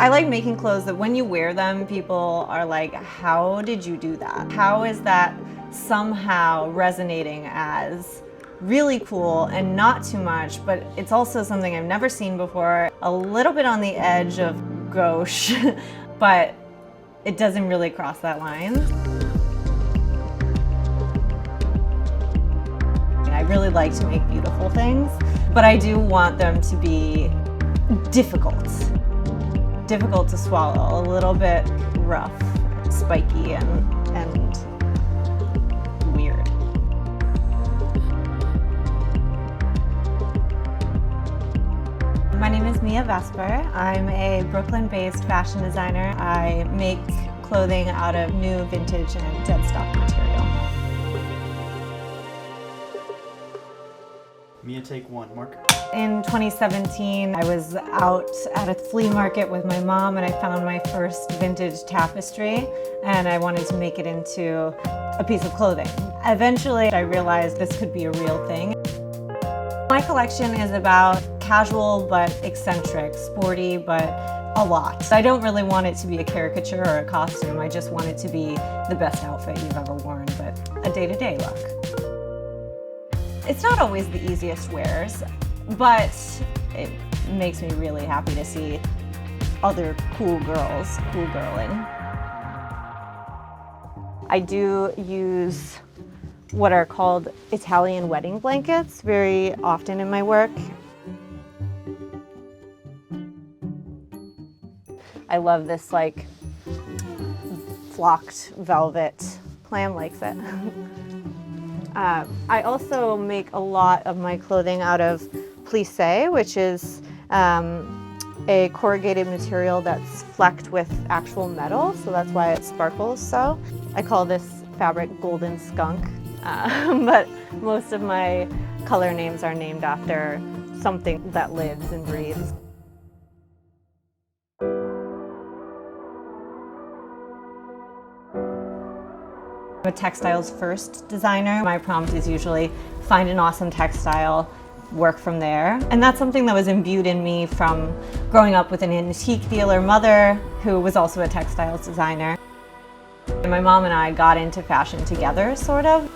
I like making clothes that when you wear them, people are like, how did you do that? How is that somehow resonating as really cool and not too much, but it's also something I've never seen before, a little bit on the edge of gauche, but it doesn't really cross that line. I really like to make beautiful things, but I do want them to be difficult to swallow, a little bit rough, spiky, and weird. My name is Vesper. I'm a Brooklyn-based fashion designer. I make clothing out of new, vintage, and dead stock material. Mia, take one. Mark. In 2017, I was out at a flea market with my mom and I found my first vintage tapestry and I wanted to make it into a piece of clothing. Eventually, I realized this could be a real thing. My collection is about casual but eccentric, sporty but a lot. I don't really want it to be a caricature or a costume. I just want it to be the best outfit you've ever worn, but a day-to-day look. It's not always the easiest wears, but it makes me really happy to see other cool girls cool girling. I do use what are called Italian wedding blankets very often in my work. I love this like flocked velvet. Clam likes it. I also make a lot of my clothing out of plissé, which is a corrugated material that's flecked with actual metal, so that's why it sparkles so. I call this fabric golden skunk, but most of my color names are named after something that lives and breathes. I'm a textiles first designer. My prompt is usually find an awesome textile, work from there. And that's something that was imbued in me from growing up with an antique dealer mother who was also a textiles designer. And my mom and I got into fashion together, sort of.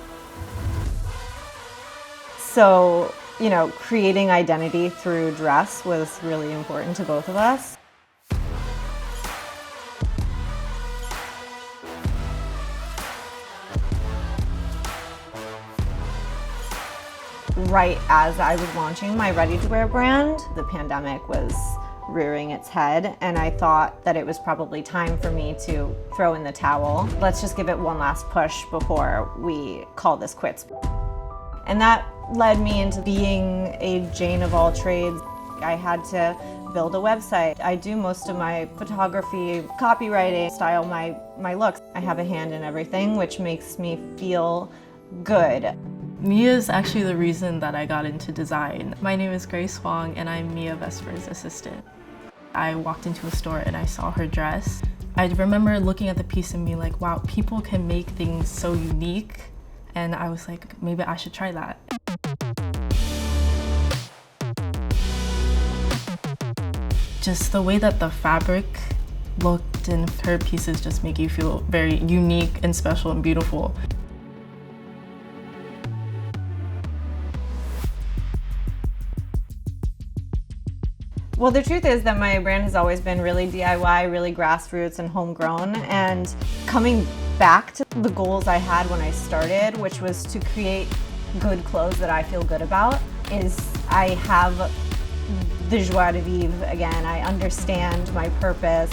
So, you know, creating identity through dress was really important to both of us. Right as I was launching my ready-to-wear brand, the pandemic was rearing its head, and I thought that it was probably time for me to throw in the towel. Let's just give it one last push before we call this quits. And that led me into being a Jane of all trades. I had to build a website. I do most of my photography, copywriting, style my looks. I have a hand in everything, which makes me feel good. Mia is actually the reason that I got into design. My name is Grace Wong and I'm Mia Vesper's assistant. I walked into a store and I saw her dress. I remember looking at the piece and being like, wow, people can make things so unique. And I was like, maybe I should try that. Just the way that the fabric looked and her pieces just make you feel very unique and special and beautiful. Well, the truth is that my brand has always been really DIY, really grassroots and homegrown, and coming back to the goals I had when I started, which was to create good clothes that I feel good about, is I have the joie de vivre again. I understand my purpose.